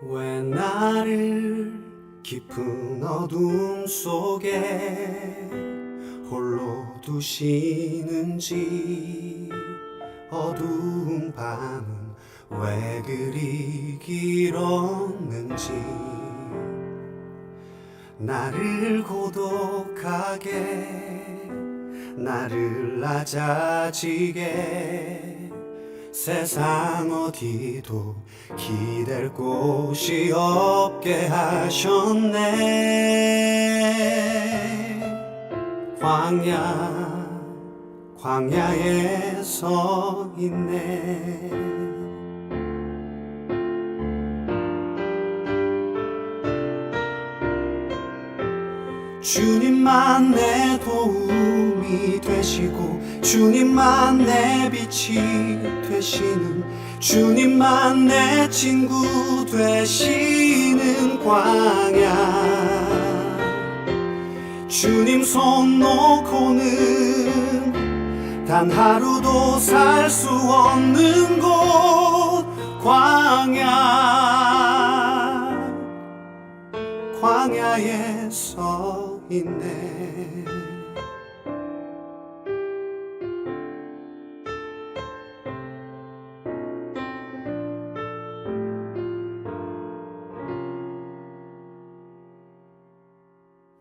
왜 나를 깊은 어둠 속에 홀로 두시는지, 어두운 밤은 왜 그리 길었는지, 나를 고독하게, 나를 낮아지게, 세상 어디도 기댈 곳이 없게 하셨네. 광야에 서 있네. 주님만 내 도움이 되시고, 주님만 내 빛이 되시는, 주님만 내 친구 되시는 광야. 주님 손 놓고는 단 하루도 살 수 없는 곳, 광야에 서 있네.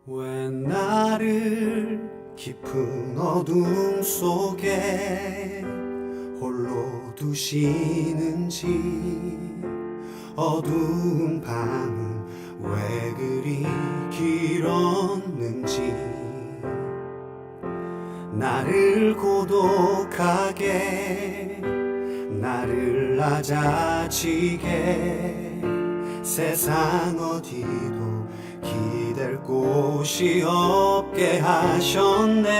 왜 나를 깊은 어둠 속에 홀로 두시는지, 어두운 밤은 왜 그리 길었는지, 나를 고독하게, 나를 낮아지게, 세상 어디도 기댈 곳이 없게 하셨네.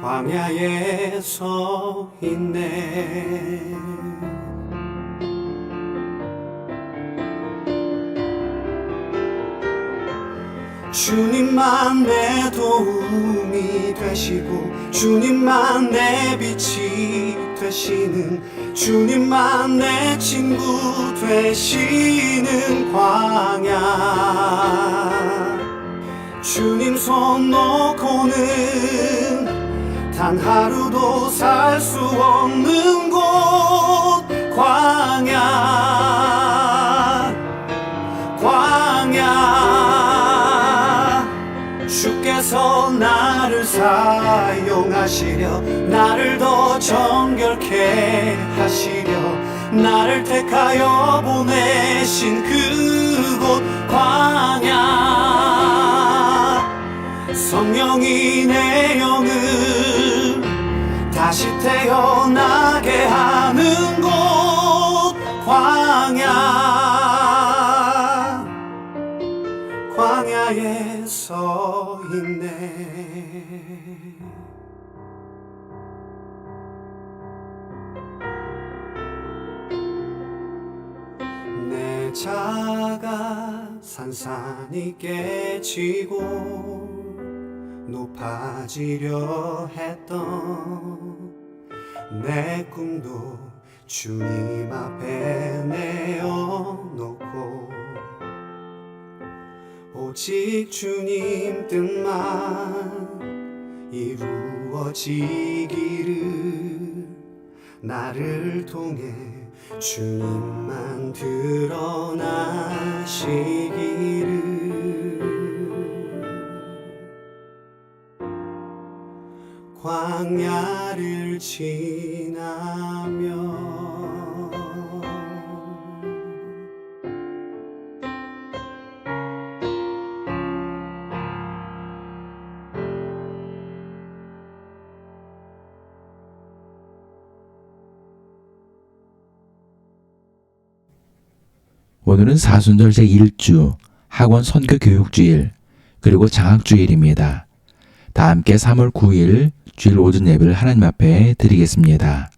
광야에 서 있네. 주님만 내 도움이 되시고, 주님만 내 빛이 되시는, 주님만 내 친구 되시는 광야. 주님 손 놓고는 단 하루도 살 수 없는 곳, 광야. 주께서 나를 사용하시려, 나를 더 정결케 하시려, 나를 택하여 보내신 그곳 광야. 성령이 내 영을 다시 태어나게 하는 곳, 광야에 서 있네. 내 자가 산산이 깨지고 높아지려 했던 내 꿈도 주님 앞에 내어놓고, 오직 주님 뜻만 이루어지기를, 나를 통해 주님만 드러나시기를. 광야를 지나며 오늘은 사순절 제1주 학원 선교 교육주일 그리고 장학주일입니다. 다 함께 3월 9일 주일 오전 예배를 하나님 앞에 드리겠습니다.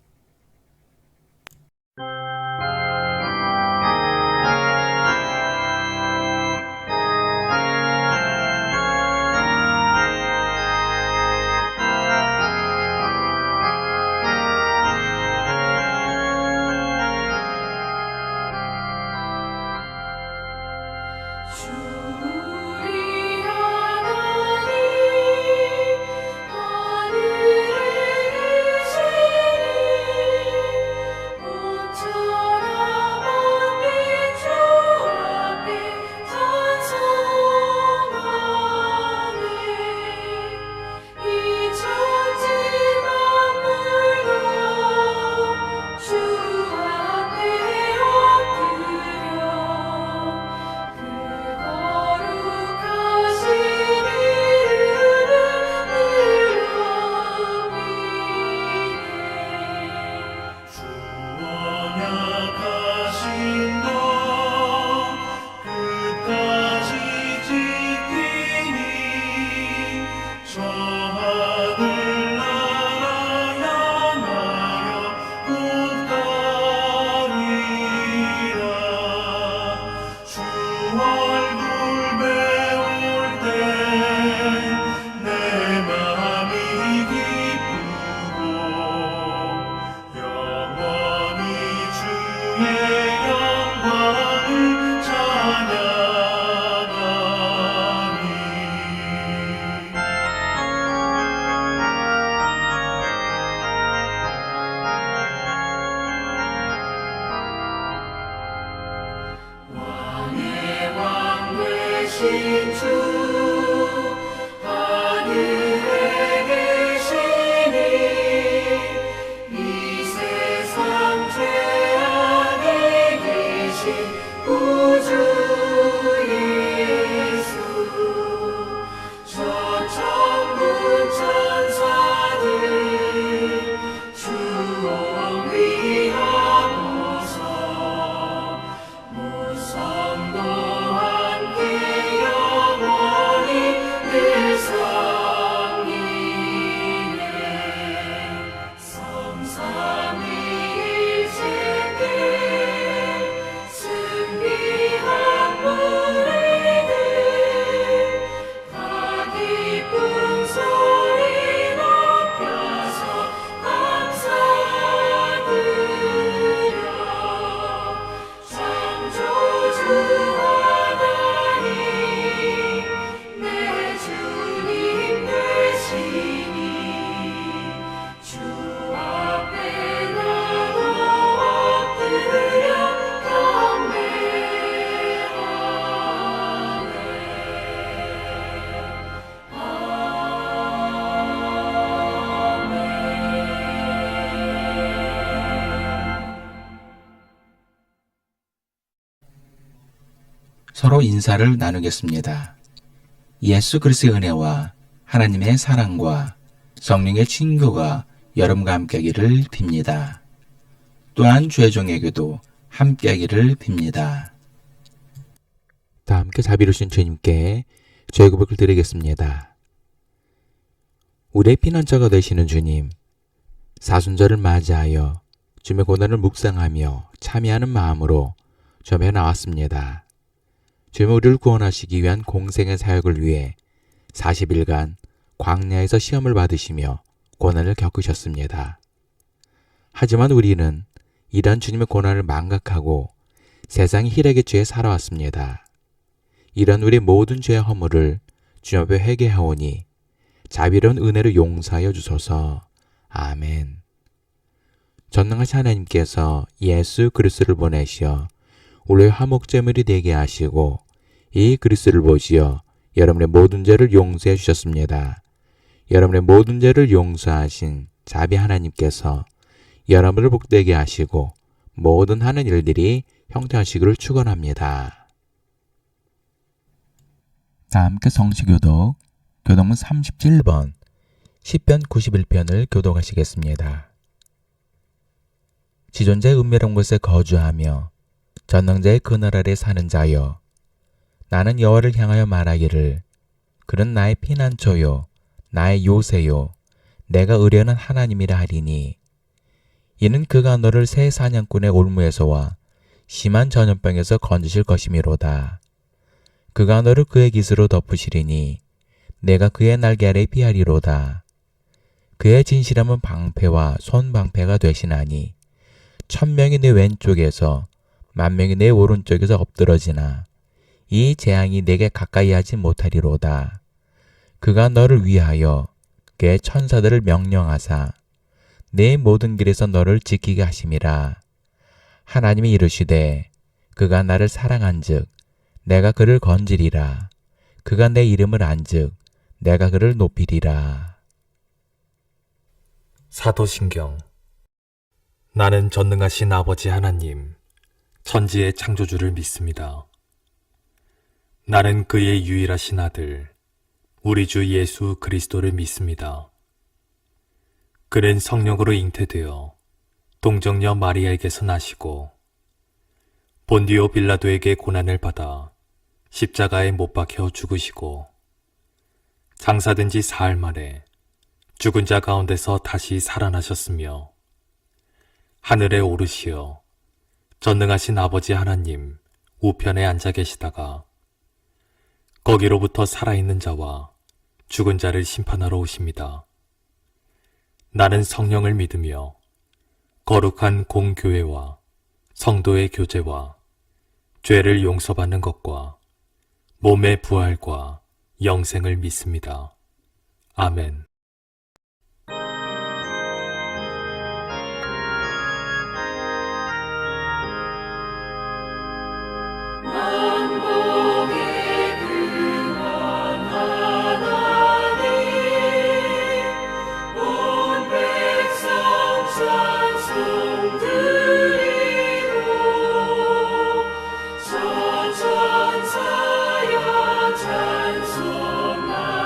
서로 인사를 나누겠습니다. 예수 그리스도의 은혜와 하나님의 사랑과 성령의 친교가 여러분과 함께하기를 빕니다. 또한 주의 종에게도 함께하기를 빕니다. 다 함께 자비로우신 주님께 저희 고백을 드리겠습니다. 우리의 피난처가 되시는 주님, 사순절을 맞이하여 주님의 고난을 묵상하며 참여하는 마음으로 점에 나왔습니다. 주님 우리를 구원하시기 위한 공생의 사역을 위해 40일간 광야에서 시험을 받으시며 고난을 겪으셨습니다. 하지만 우리는 이런 주님의 고난을 망각하고 세상의 희락의 죄에 살아왔습니다. 이런 우리 모든 죄의 허물을 주님 앞에 회개하오니 자비로운 은혜로 용서하여 주소서. 아멘. 전능하신 하나님께서 예수 그리스도를 보내시어 우리의 화목제물이 되게 하시고 이 그리스도를 보시어 여러분의 모든 죄를 용서해 주셨습니다. 여러분의 모든 죄를 용서하신 자비 하나님께서 여러분을 복되게 하시고 모든 하는 일들이 형통하시기를 축원합니다. 다 함께 성시교독 교독문 37번 시편 91편을 교독하시겠습니다. 지존자의 은밀한 곳에 거주하며 전능자의 그늘 아래 사는 자여, 나는 여호와를 향하여 말하기를 그는 나의 피난처요 나의 요새요 내가 의뢰하는 하나님이라 하리니, 이는 그가 너를 새 사냥꾼의 올무에서와 심한 전염병에서 건지실 것이미로다. 그가 너를 그의 깃으로 덮으시리니 내가 그의 날개 아래 피하리로다. 그의 진실함은 방패와 손방패가 되시나니 1000명이 내 왼쪽에서 10,000명이 내 오른쪽에서 엎드러지나 이 재앙이 내게 가까이 하지 못하리로다. 그가 너를 위하여 그의 천사들을 명령하사 내 모든 길에서 너를 지키게 하심이라. 하나님이 이르시되 그가 나를 사랑한즉 내가 그를 건지리라. 그가 내 이름을 안즉 내가 그를 높이리라. 사도신경. 나는 전능하신 아버지 하나님, 천지의 창조주를 믿습니다. 나는 그의 유일하신 아들, 우리 주 예수 그리스도를 믿습니다. 그는 성령으로 잉태되어 동정녀 마리아에게서 나시고 본디오 빌라도에게 고난을 받아 십자가에 못 박혀 죽으시고 장사된 지 사흘 만에 죽은 자 가운데서 다시 살아나셨으며 하늘에 오르시어 전능하신 아버지 하나님 우편에 앉아 계시다가 거기로부터 살아있는 자와 죽은 자를 심판하러 오십니다. 나는 성령을 믿으며 거룩한 공교회와 성도의 교제와 죄를 용서받는 것과 몸의 부활과 영생을 믿습니다. 아멘. 찬송하세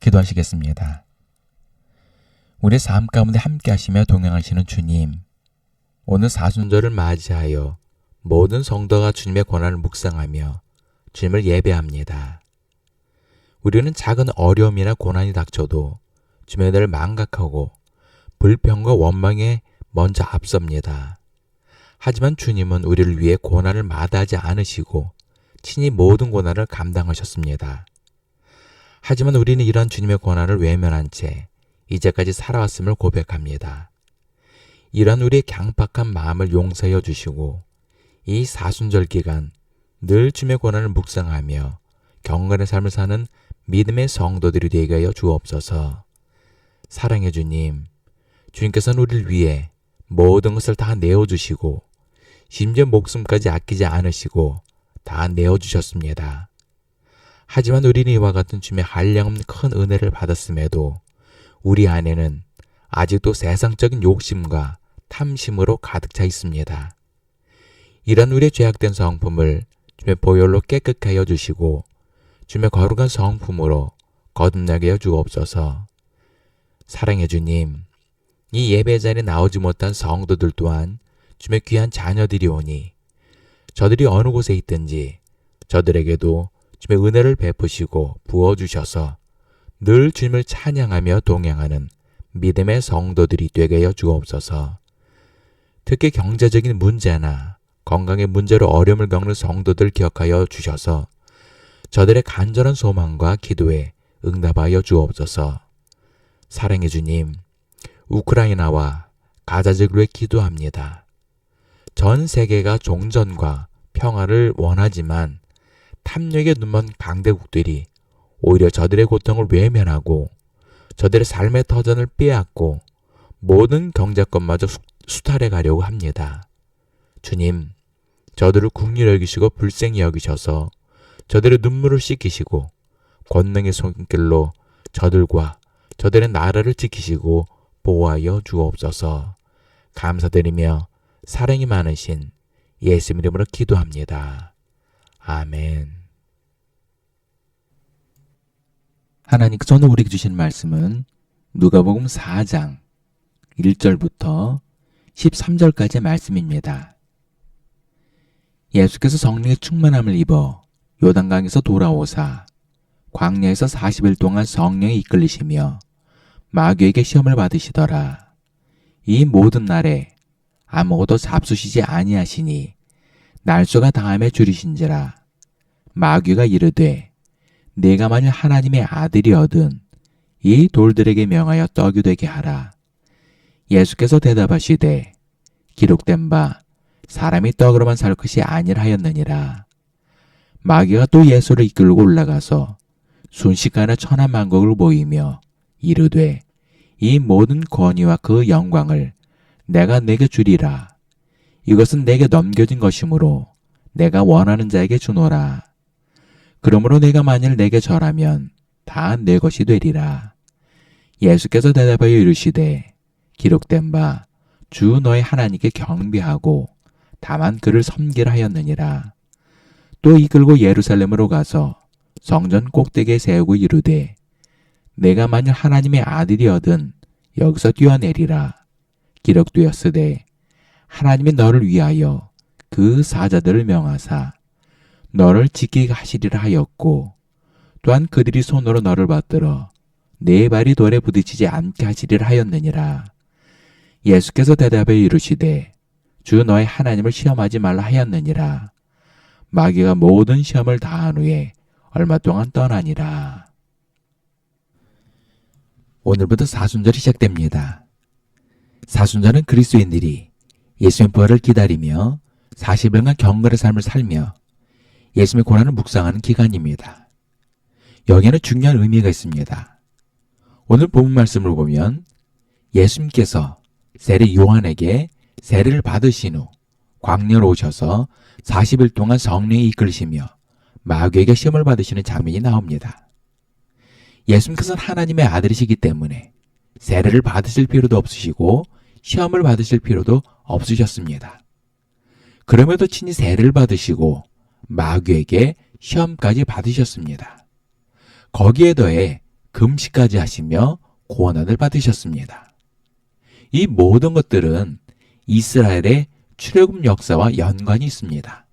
기도하시겠습니다. 우리 삶 가운데 함께 하시며 동행하시는 주님, 오늘 사순절을 맞이하여 모든 성도가 주님의 고난을 묵상하며 주님을 예배합니다. 우리는 작은 어려움이나 고난이 닥쳐도 주님의 은혜를 망각하고 불평과 원망에 먼저 앞섭니다. 하지만 주님은 우리를 위해 고난을 마다하지 않으시고 친히 모든 고난을 감당하셨습니다. 하지만 우리는 이런 주님의 고난을 외면한 채 이제까지 살아왔음을 고백합니다. 이런 우리의 강팍한 마음을 용서해 주시고 이 사순절 기간 늘 주님의 고난을 묵상하며 경건의 삶을 사는 믿음의 성도들이 되게 하여 주옵소서. 사랑해 주님, 주님께서는 우리를 위해 모든 것을 다 내어주시고 심지어 목숨까지 아끼지 않으시고 다 내어주셨습니다. 하지만 우리는 이와 같은 주님의 한량없는 큰 은혜를 받았음에도 우리 안에는 아직도 세상적인 욕심과 탐심으로 가득 차 있습니다. 이런 우리의 죄악된 성품을 주님의 보혈로 깨끗하게 하여 주시고 주님의 거룩한 성품으로 거듭나게 하여 주옵소서. 사랑해 주님, 이 예배 자리에 나오지 못한 성도들 또한 주님의 귀한 자녀들이 오니 저들이 어느 곳에 있든지 저들에게도 주님의 은혜를 베푸시고 부어주셔서 늘 주님을 찬양하며 동행하는 믿음의 성도들이 되게 하여 주옵소서. 특히 경제적인 문제나 건강의 문제로 어려움을 겪는 성도들 기억하여 주셔서 저들의 간절한 소망과 기도에 응답하여 주옵소서. 사랑해 주님, 우크라이나와 가자지구를 위해 기도합니다. 전 세계가 종전과 평화를 원하지만 탐욕에 눈먼 강대국들이 오히려 저들의 고통을 외면하고 저들의 삶의 터전을 빼앗고 모든 경제권마저 수탈해 가려고 합니다. 주님, 저들을 긍휼히 여기시고 불쌍히 여기셔서 저들의 눈물을 씻기시고 권능의 손길로 저들과 저들의 나라를 지키시고 보호하여 주옵소서. 감사드리며 사랑이 많으신 예수님 이름으로 기도합니다. 아멘. 하나님께서 오늘 우리에게 주신 말씀은 누가복음 4장 1절부터 13절까지의 말씀입니다. 예수께서 성령의 충만함을 입어 요단강에서 돌아오사 광야에서 40일 동안 성령에 이끌리시며 마귀에게 시험을 받으시더라. 이 모든 날에 아무것도 잡수시지 아니하시니 날소가 당함에 줄이신지라. 마귀가 이르되 내가 만일 하나님의 아들이거든 이 돌들에게 명하여 떡이 되게 하라. 예수께서 대답하시되 기록된 바 사람이 떡으로만 살 것이 아니라 하였느니라. 마귀가 또 예수를 이끌고 올라가서 순식간에 천하만국을 보이며 이르되 이 모든 권위와 그 영광을 내가 내게 주리라. 이것은 내게 넘겨진 것이므로 내가 원하는 자에게 주노라. 그러므로 내가 만일 내게 절하면 다 내 것이 되리라. 예수께서 대답하여 이르시되 기록된 바 주 너의 하나님께 경배하고 다만 그를 섬기라 하였느니라. 또 이끌고 예루살렘으로 가서 성전 꼭대기에 세우고 이르되 내가 만일 하나님의 아들이거든 여기서 뛰어내리라. 기록되었으되 하나님이 너를 위하여 그 사자들을 명하사 너를 지키게 하시리라 하였고 또한 그들이 손으로 너를 받들어 네 발이 돌에 부딪히지 않게 하시리라 하였느니라. 예수께서 대답해 이르시되 주 너의 하나님을 시험하지 말라 하였느니라. 마귀가 모든 시험을 다한 후에 얼마 동안 떠나니라. 오늘부터 사순절이 시작됩니다. 사순절은 그리스도인들이 예수님의 부활을 기다리며 40일간 경건의 삶을 살며 예수님의 고난을 묵상하는 기간입니다. 여기에는 중요한 의미가 있습니다. 오늘 본문 말씀을 보면 예수님께서 세례 요한에게 세례를 받으신 후 광야로 오셔서 40일 동안 성령에 이끌리시며 마귀에게 시험을 받으시는 장면이 나옵니다. 예수님께서는 하나님의 아들이시기 때문에 세례를 받으실 필요도 없으시고 시험을 받으실 필요도 없으셨습니다. 그럼에도 친히 세례를 받으시고 마귀에게 시험까지 받으셨습니다. 거기에 더해 금식까지 하시며 고난을 받으셨습니다. 이 모든 것들은 이스라엘의 출애굽 역사와 연관이 있습니다.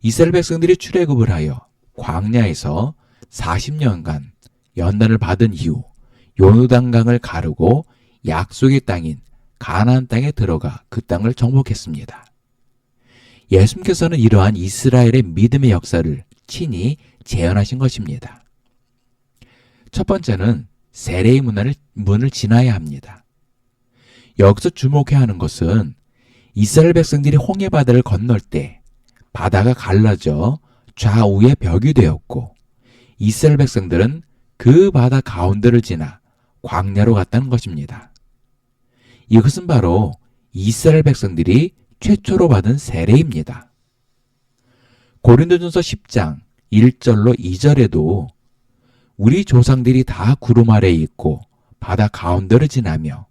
이스라엘 백성들이 출애굽을 하여 광야에서 40년간 연단을 받은 이후 요르단강을 가르고 약속의 땅인 가나안 땅에 들어가 그 땅을 정복했습니다. 예수님께서는 이러한 이스라엘의 믿음의 역사를 친히 재현하신 것입니다. 첫 번째는 세례의 문을 지나야 합니다. 여기서 주목해야 하는 것은 이스라엘 백성들이 홍해바다를 건널 때 바다가 갈라져 좌우에 벽이 되었고 이스라엘 백성들은 그 바다 가운데를 지나 광야로 갔다는 것입니다. 이것은 바로 이스라엘 백성들이 최초로 받은 세례입니다. 고린도전서 10장 1절로 2절에도 우리 조상들이 다 구름 아래에 있고 바다 가운데를 지나며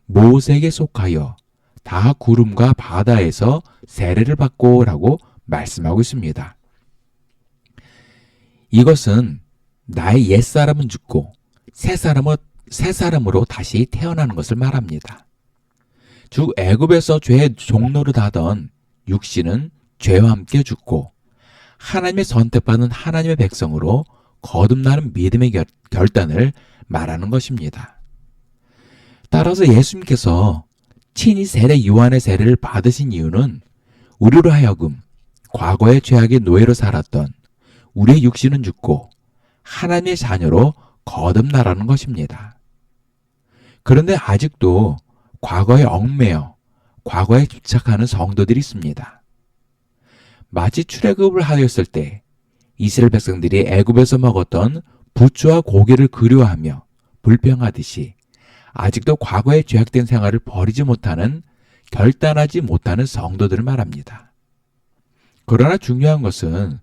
모세에게 속하여 다 구름과 바다에서 세례를 받고 라고 말씀하고 있습니다. 이것은 나의 옛사람은 죽고 새 사람으로 다시 태어나는 것을 말합니다. 즉 애굽에서 죄의 종노릇 하던 육신은 죄와 함께 죽고 하나님의 선택받은 하나님의 백성으로 거듭나는 믿음의 결단을 말하는 것입니다. 따라서 예수님께서 친히 세례 요한의 세례를 받으신 이유는 우리로 하여금 과거의 죄악의 노예로 살았던 우리의 육신은 죽고 하나님의 자녀로 거듭나라는 것입니다. 그런데 아직도 과거에 얽매여 과거에 집착하는 성도들이 있습니다. 마치 출애굽을 하였을 때 이스라엘 백성들이 애굽에서 먹었던 부추와 고기를 그리워하며 불평하듯이 아직도 과거의 죄악된 생활을 버리지 못하는 결단하지 못하는 성도들을 말합니다. 그러나 중요한 것은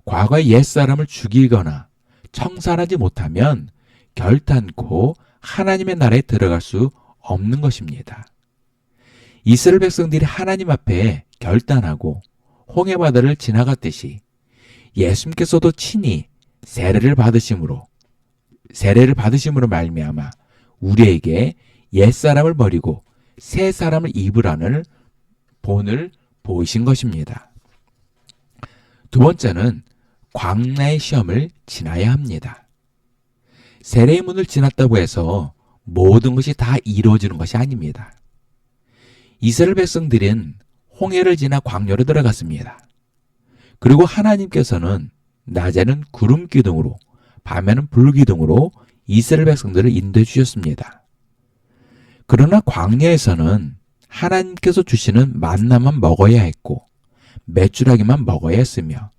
과거의 옛사람을 죽이거나 청산하지 못하면 결단코 하나님의 나라에 들어갈 수 없는 것입니다. 이스라엘 백성들이 하나님 앞에 결단하고 홍해바다를 지나갔듯이 예수님께서도 친히 세례를 받으심으로 말미암아 우리에게 옛사람을 버리고 새 사람을 입으라는 본을 보이신 것입니다. 두 번째는 광야의 시험을 지나야 합니다. 세례의 문을 지났다고 해서 모든 것이 다 이루어지는 것이 아닙니다. 이스라엘 백성들은 홍해를 지나 광야로 들어갔습니다. 그리고 하나님께서는 낮에는 구름 기둥으로 밤에는 불 기둥으로 이스라엘 백성들을 인도해 주셨습니다. 그러나 광야에서는 하나님께서 주시는 만나만 먹어야 했고 메추라기만 먹어야 했으며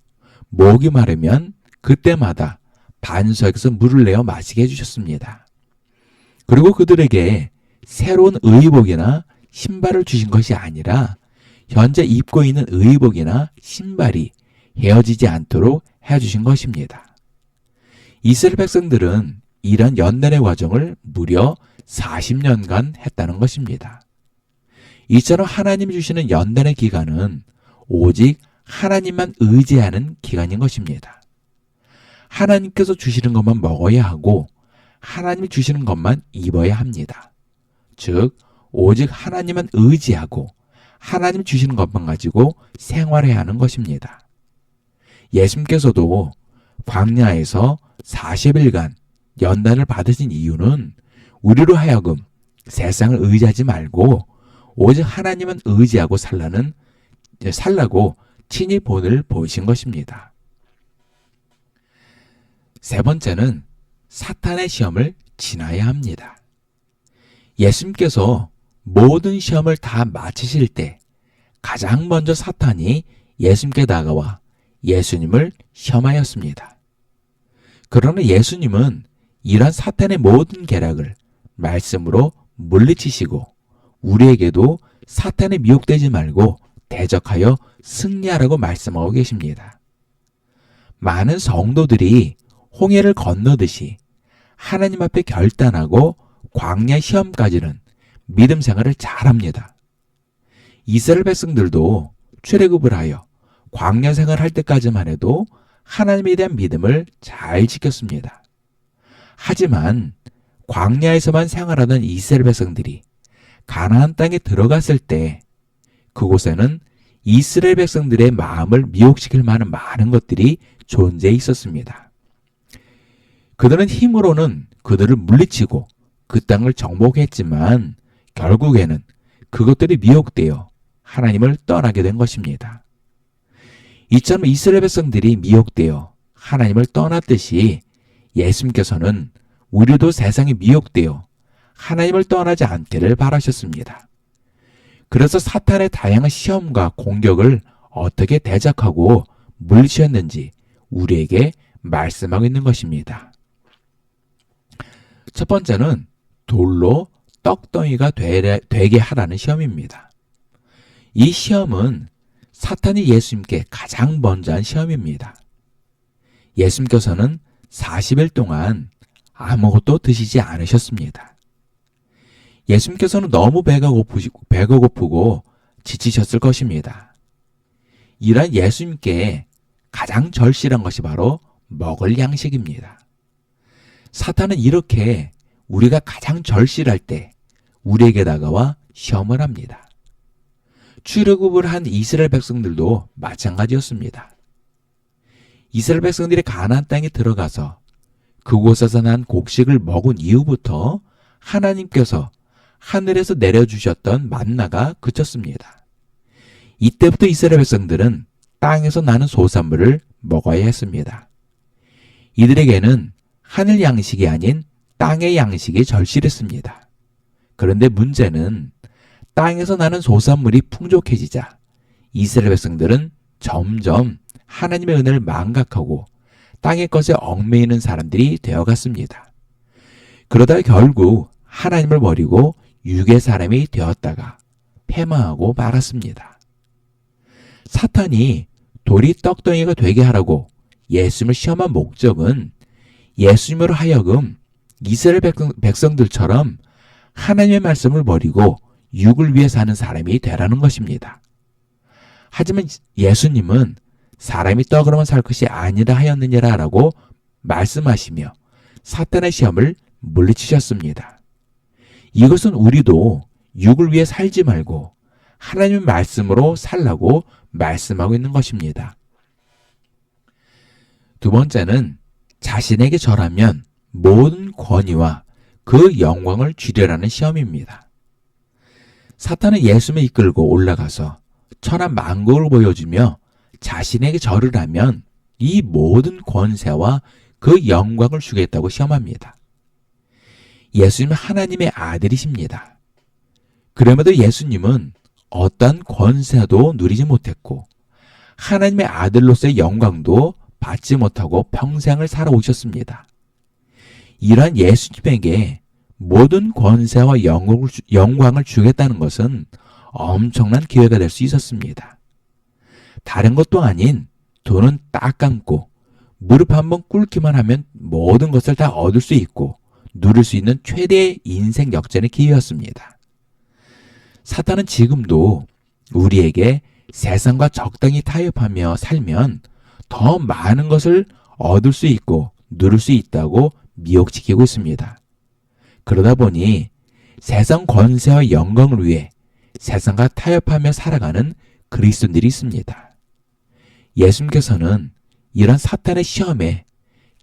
목이 마르면 그때마다 반석에서 물을 내어 마시게 해주셨습니다. 그리고 그들에게 새로운 의복이나 신발을 주신 것이 아니라 현재 입고 있는 의복이나 신발이 헤어지지 않도록 해주신 것입니다. 이스라엘 백성들은 이런 연단의 과정을 무려 40년간 했다는 것입니다. 이처럼 하나님이 주시는 연단의 기간은 오직 하나님만 의지하는 기간인 것입니다. 하나님께서 주시는 것만 먹어야 하고 하나님이 주시는 것만 입어야 합니다. 즉 오직 하나님만 의지하고 하나님이 주시는 것만 가지고 생활해야 하는 것입니다. 예수님께서도 광야에서 40일간 연단을 받으신 이유는 우리로 하여금 세상을 의지하지 말고 오직 하나님만 의지하고 살라고 친히 본을 보이신 것입니다. 세 번째는 사탄의 시험을 지나야 합니다. 예수님께서 모든 시험을 다 마치실 때 가장 먼저 사탄이 예수님께 다가와 예수님을 시험하였습니다. 그러나 예수님은 이러한 사탄의 모든 계략을 말씀으로 물리치시고 우리에게도 사탄에 미혹되지 말고 대적하여 승리하라고 말씀하고 계십니다. 많은 성도들이 홍해를 건너듯이 하나님 앞에 결단하고 광야 시험까지는 믿음 생활을 잘합니다. 이스라엘 백성들도 출애굽을 하여 광야 생활할 때까지만 해도 하나님에 대한 믿음을 잘 지켰습니다. 하지만 광야에서만 생활하던 이스라엘 백성들이 가나안 땅에 들어갔을 때 그곳에는 이스라엘 백성들의 마음을 미혹시킬 만한 많은 것들이 존재해 있었습니다. 그들은 힘으로는 그들을 물리치고 그 땅을 정복했지만 결국에는 그것들이 미혹되어 하나님을 떠나게 된 것입니다. 이처럼 이스라엘 백성들이 미혹되어 하나님을 떠났듯이 예수님께서는 우리도 세상에 미혹되어 하나님을 떠나지 않기를 바라셨습니다. 그래서 사탄의 다양한 시험과 공격을 어떻게 대적하고 물리치셨는지 우리에게 말씀하고 있는 것입니다. 첫 번째는 돌로 떡덩이가 되게 하라는 시험입니다. 이 시험은 사탄이 예수님께 가장 먼저 한 시험입니다. 예수님께서는 40일 동안 아무것도 드시지 않으셨습니다. 예수님께서는 너무 배가 고프고 지치셨을 것입니다. 이런 예수님께 가장 절실한 것이 바로 먹을 양식입니다. 사탄은 이렇게 우리가 가장 절실할 때 우리에게 다가와 시험을 합니다. 출애굽을 한 이스라엘 백성들도 마찬가지였습니다. 이스라엘 백성들이 가나안 땅에 들어가서 그곳에서 난 곡식을 먹은 이후부터 하나님께서 하늘에서 내려주셨던 만나가 그쳤습니다. 이때부터 이스라엘 백성들은 땅에서 나는 소산물을 먹어야 했습니다. 이들에게는 하늘 양식이 아닌 땅의 양식이 절실했습니다. 그런데 문제는 땅에서 나는 소산물이 풍족해지자 이스라엘 백성들은 점점 하나님의 은혜를 망각하고 땅의 것에 얽매이는 사람들이 되어갔습니다. 그러다 결국 하나님을 버리고 육의 사람이 되었다가 패망하고 말았습니다. 사탄이 돌이 떡덩이가 되게 하라고 예수님을 시험한 목적은 예수님으로 하여금 이스라엘 백성들처럼 하나님의 말씀을 버리고 육을 위해 사는 사람이 되라는 것입니다. 하지만 예수님은 사람이 떡으로만 살 것이 아니라 하였느니라라고 말씀하시며 사탄의 시험을 물리치셨습니다. 이것은 우리도 육을 위해 살지 말고 하나님의 말씀으로 살라고 말씀하고 있는 것입니다. 두 번째는 자신에게 절하면 모든 권위와 그 영광을 주려라는 시험입니다. 사탄은 예수님을 이끌고 올라가서 천한 만국을 보여주며 자신에게 절을 하면 이 모든 권세와 그 영광을 주겠다고 시험합니다. 예수님은 하나님의 아들이십니다. 그럼에도 예수님은 어떠한 권세도 누리지 못했고 하나님의 아들로서의 영광도 받지 못하고 평생을 살아오셨습니다. 이러한 예수님에게 모든 권세와 영광을 주겠다는 것은 엄청난 기회가 될 수 있었습니다. 다른 것도 아닌 돈은 딱 감고 무릎 한번 꿇기만 하면 모든 것을 다 얻을 수 있고 누릴 수 있는 최대의 인생 역전의 기회였습니다. 사탄은 지금도 우리에게 세상과 적당히 타협하며 살면 더 많은 것을 얻을 수 있고 누릴 수 있다고 미혹시키고 있습니다. 그러다 보니 세상 권세와 영광을 위해 세상과 타협하며 살아가는 그리스도인들이 있습니다. 예수님께서는 이런 사탄의 시험에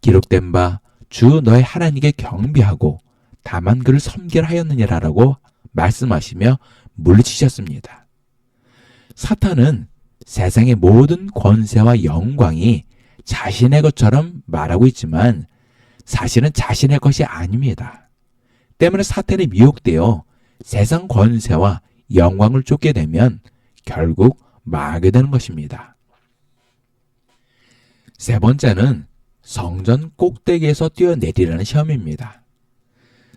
기록된 바 주 너의 하나님께 경배하고 다만 그를 섬기라 하였느니라라고 말씀하시며 물리치셨습니다. 사탄은 세상의 모든 권세와 영광이 자신의 것처럼 말하고 있지만 사실은 자신의 것이 아닙니다. 때문에 사탄이 미혹되어 세상 권세와 영광을 쫓게 되면 결국 망하게 되는 것입니다. 세 번째는 성전 꼭대기에서 뛰어내리라는 시험입니다.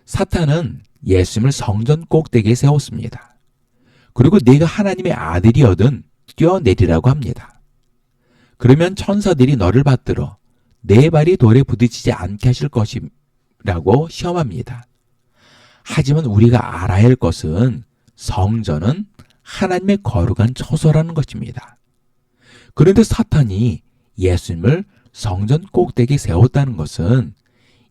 사탄은 예수님을 성전 꼭대기에 세웠습니다. 그리고 네가 하나님의 아들이거든 뛰어내리라고 합니다. 그러면 천사들이 너를 받들어 네 발이 돌에 부딪히지 않게 하실 것이라고 시험합니다. 하지만 우리가 알아야 할 것은 성전은 하나님의 거룩한 처소라는 것입니다. 그런데 사탄이 예수님을 성전 꼭대기에 세웠다는 것은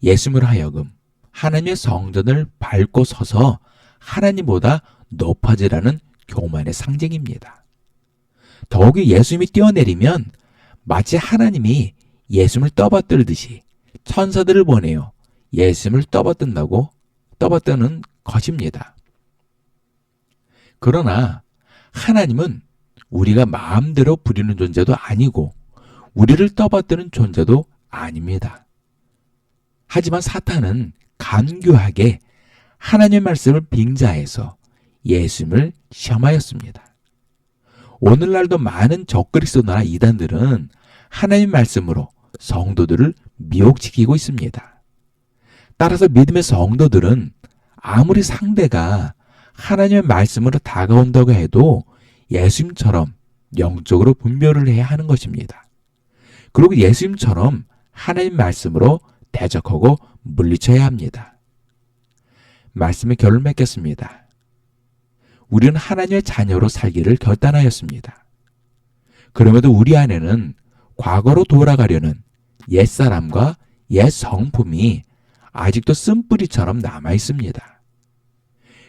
예수님으로 하여금 하나님의 성전을 밟고 서서 하나님보다 높아지라는 교만의 상징입니다. 더욱이 예수님이 뛰어내리면 마치 하나님이 예수님을 떠받들듯이 천사들을 보내어 예수님을 떠받드는 것입니다. 그러나 하나님은 우리가 마음대로 부리는 존재도 아니고 우리를 떠받드는 존재도 아닙니다. 하지만 사탄은 간교하게 하나님의 말씀을 빙자해서 예수님을 시험하였습니다. 오늘날도 많은 적그리스도나 이단들은 하나님의 말씀으로 성도들을 미혹시키고 있습니다. 따라서 믿음의 성도들은 아무리 상대가 하나님의 말씀으로 다가온다고 해도 예수님처럼 영적으로 분별을 해야 하는 것입니다. 그리고 예수님처럼 하나님 말씀으로 대적하고 물리쳐야 합니다. 말씀의 결을 맺겠습니다. 우리는 하나님의 자녀로 살기를 결단하였습니다. 그럼에도 우리 안에는 과거로 돌아가려는 옛사람과 옛 성품이 아직도 쓴뿌리처럼 남아 있습니다.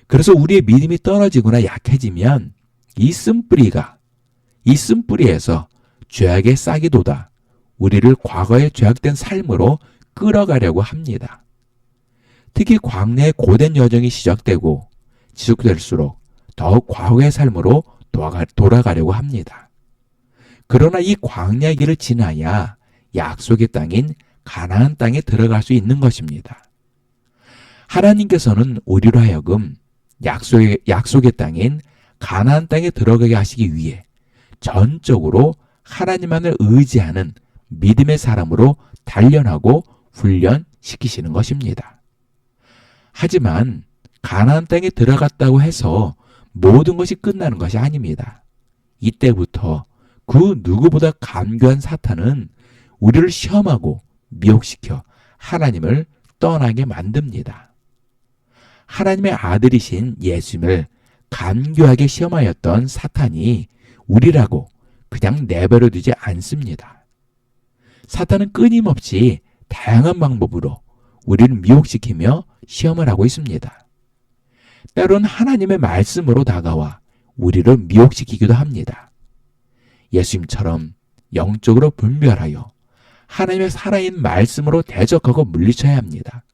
그래서 우리의 믿음이 떨어지거나 약해지면 이 쓴뿌리에서 죄악의 싹이 돋아 우리를 과거의 죄악된 삶으로 끌어가려고 합니다. 특히 광야의 고된 여정이 시작되고 지속될수록 더욱 과거의 삶으로 돌아가려고 합니다. 그러나 이 광야의 길을 지나야 약속의 땅인 가나안 땅에 들어갈 수 있는 것입니다. 하나님께서는 우리로 하여금 약속의 땅인 가나안 땅에 들어가게 하시기 위해 전적으로 하나님만을 의지하는 믿음의 사람으로 단련하고 훈련시키시는 것입니다. 하지만 가나안 땅에 들어갔다고 해서 모든 것이 끝나는 것이 아닙니다. 이때부터 그 누구보다 간교한 사탄은 우리를 시험하고 미혹시켜 하나님을 떠나게 만듭니다. 하나님의 아들이신 예수님을 간교하게 시험하였던 사탄이 우리라고 그냥 내버려 두지 않습니다. 사탄은 끊임없이 다양한 방법으로 우리를 미혹시키며 시험을 하고 있습니다. 때로는 하나님의 말씀으로 다가와 우리를 미혹시키기도 합니다. 예수님처럼 영적으로 분별하여 하나님의 살아있는 말씀으로 대적하고 물리쳐야 합니다.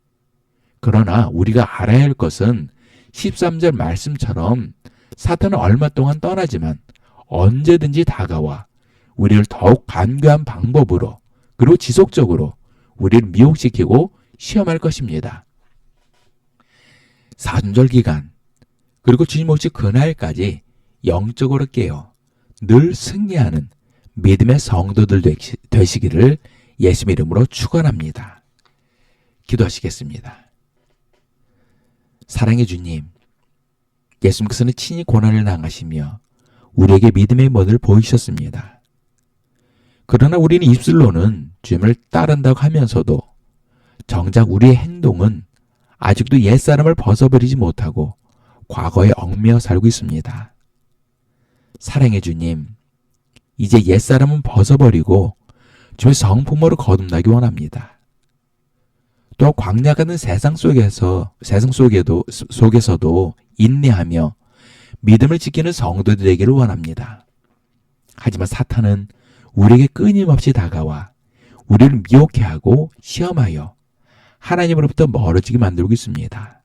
그러나 우리가 알아야 할 것은 13절 말씀처럼 사탄은 얼마 동안 떠나지만 언제든지 다가와 우리를 더욱 간교한 방법으로 그리고 지속적으로 우리를 미혹시키고 시험할 것입니다. 사순절 기간 그리고 주님 오실 그날까지 영적으로 깨어 늘 승리하는 믿음의 성도들 되시기를 예수님 이름으로 축원합니다. 기도하시겠습니다. 사랑의 주님, 예수님께서는 친히 고난을 당하시며 우리에게 믿음의門을 보이셨습니다. 그러나 우리는 입술로는 주님을 따른다고 하면서도 정작 우리의 행동은 아직도 옛사람을 벗어버리지 못하고 과거에 얽매여 살고 있습니다. 사랑의 주님, 이제 옛사람은 벗어버리고 주의 성품으로 거듭나기 원합니다. 또 광야 같은 세상 속에서도 인내하며 믿음을 지키는 성도들 되기를 원합니다. 하지만 사탄은 우리에게 끊임없이 다가와 우리를 미혹해 하고 시험하여 하나님으로부터 멀어지게 만들고 있습니다.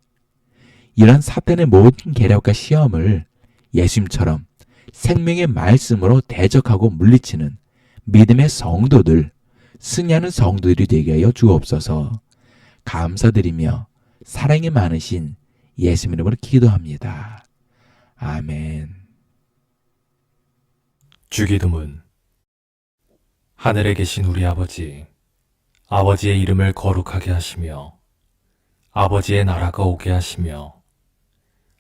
이런 사탄의 모든 계략과 시험을 예수님처럼 생명의 말씀으로 대적하고 물리치는 믿음의 성도들, 승리하는 성도들이 되게 하여 주옵소서. 감사드리며 사랑이 많으신 예수님 이름으로 기도합니다. 아멘. 주기도문. 하늘에 계신 우리 아버지, 아버지의 이름을 거룩하게 하시며 아버지의 나라가 오게 하시며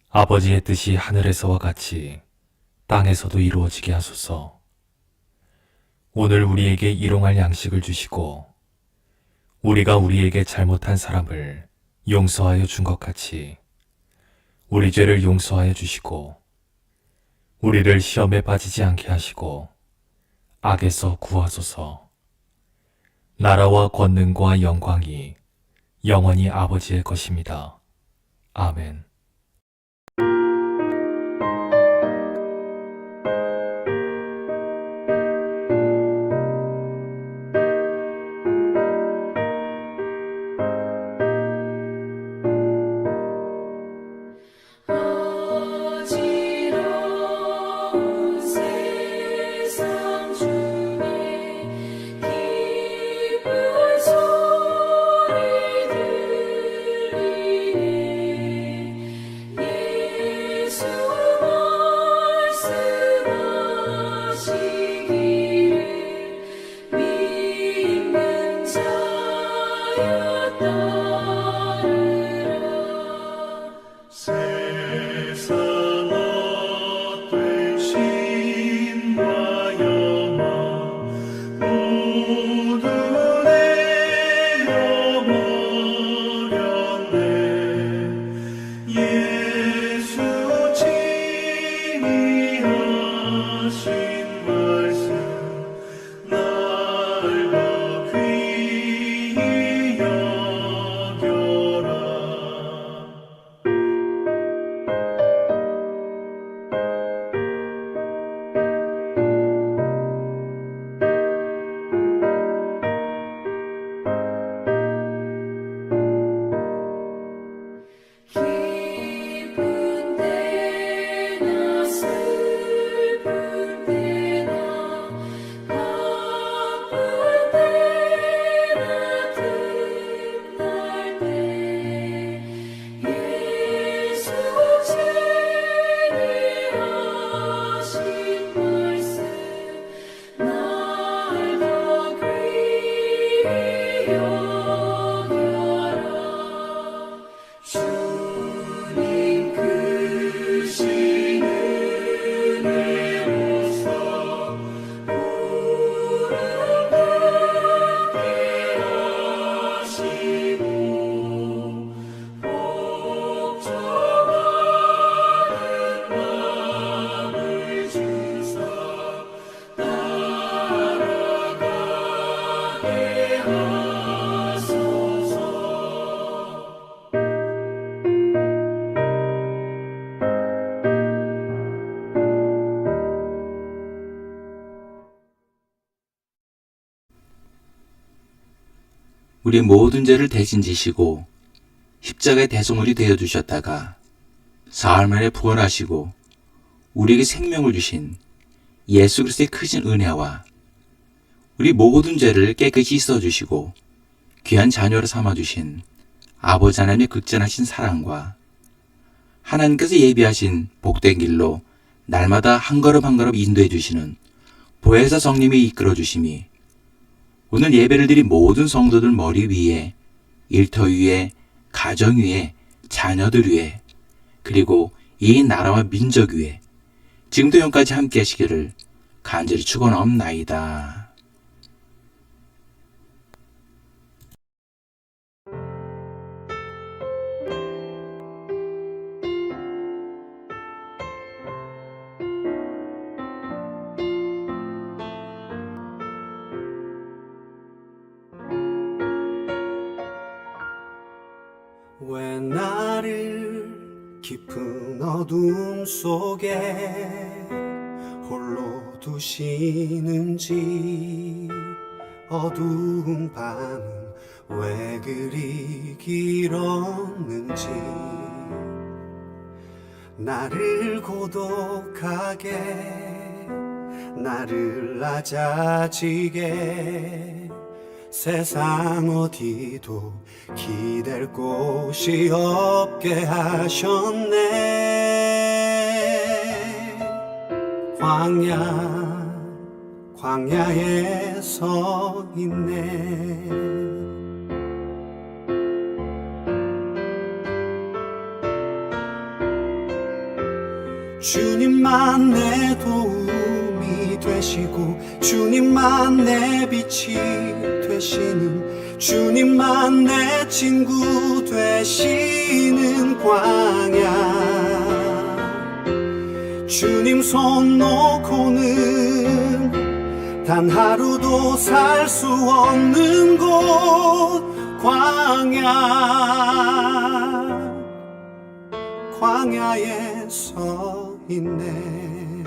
아버지의 뜻이 하늘에서와 같이 땅에서도 이루어지게 하소서. 오늘 우리에게 일용할 양식을 주시고 우리가 우리에게 잘못한 사람을 용서하여 준 것 같이 우리 죄를 용서하여 주시고 우리를 시험에 빠지지 않게 하시고 악에서 구하소서. 나라와 권능과 영광이 영원히 아버지의 것입니다. 아멘. 어지러운 세상 중에 기쁜 소리 들리네. 예수 말씀하시기를 믿는 자여 따르라. 세상 헛된 신과 영화 모두 내어버렸네. 예수 친히 하신 말씀 날 더 귀히 여겨라. 기쁜 때나 슬픈 때나 바쁜 때나 틈날 때 예수 친히 하신 말씀 날 더 귀히 여겨라. 주님 크신 은혜로서 부르게 하시고 복종하는 마음을 주사 따라가게 하소서. 우리 모든 죄를 대신 지시고 십자가의 대속물이 되어 주셨다가 사흘 만에 부활하시고 우리에게 생명을 주신 예수 그리스도의 크신 은혜와 우리 모든 죄를 깨끗이 씻어주시고 귀한 자녀로 삼아주신 아버지 하나님의 극진하신 사랑과 하나님께서 예비하신 복된 길로 날마다 한 걸음 한 걸음 인도해 주시는 보혜사 성님이 이끌어 주심이 오늘 예배를 드린 모든 성도들 머리 위에, 일터 위에, 가정 위에, 자녀들 위에, 그리고 이 나라와 민족 위에 지금도 영까지 함께 하시기를 간절히 축원하옵나이다. 왜 나를 깊은 어둠 속에 홀로 두시는지, 어두운 밤은 왜 그리 길었는지, 나를 고독하게, 나를 낮아지게, 세상 어디도 기댈 곳이 없게 하셨네. 광야에 서 있네. 주님만 내 도움이 되시고, 주님만 내 빛이 되시는, 주님만 내 친구 되시는 광야. 주님 손 놓고는 단 하루도 살 수 없는 곳, 광야에 서 있네.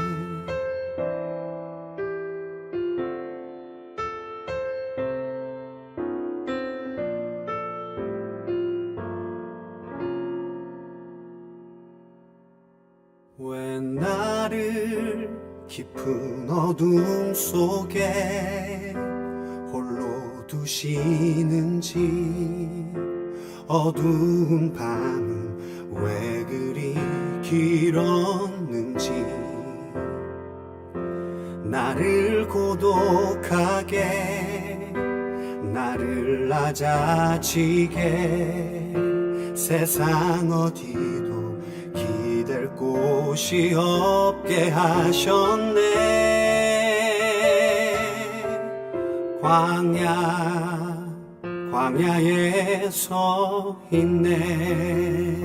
왜 나를 깊은 어둠 속에 홀로 두시는지, 어두운 밤은 왜 그리 길었는지, 나를 고독하게, 나를 낮아지게, 세상 어디도 기댈 곳이 없게 하셨네. 광야에 서 있네.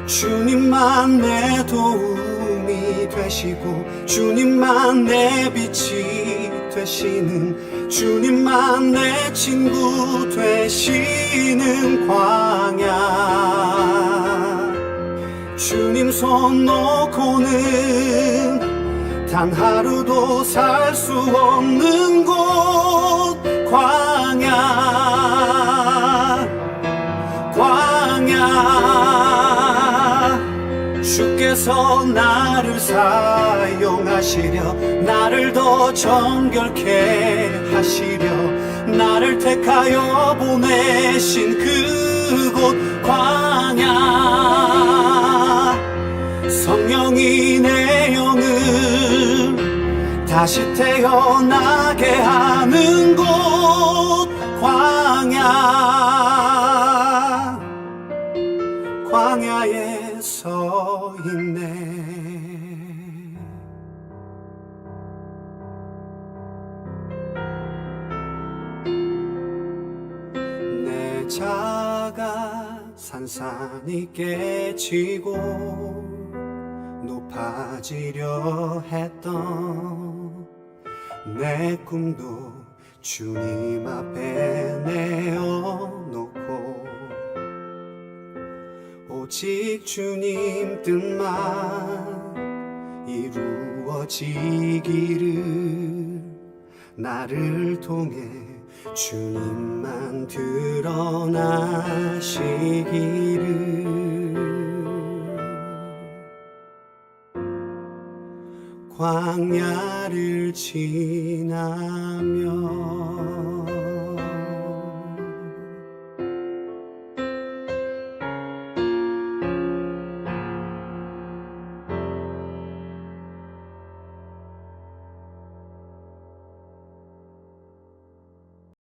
주님만 내 도움이 되시고, 주님만 내 빛이 되시는, 주님만 내 친구 되시는 광야. 주님 손 놓고는 단 하루도 살 수 없는 곳, 광야. 주께서 나를 사용하시려, 나를 더 정결케 하시려, 나를 택하여 보내신 그곳 광야. 성령이 내 영을 다시 태어나게 하는 곳 광야에 서 있네. 내 자가 산산이 깨지고 높아지려 했던 내 꿈도 주님 앞에 내어놓고, 오직 주님 뜻만 이루어지기를, 나를 통해 주님만 드러나시기를. 광야를 지나며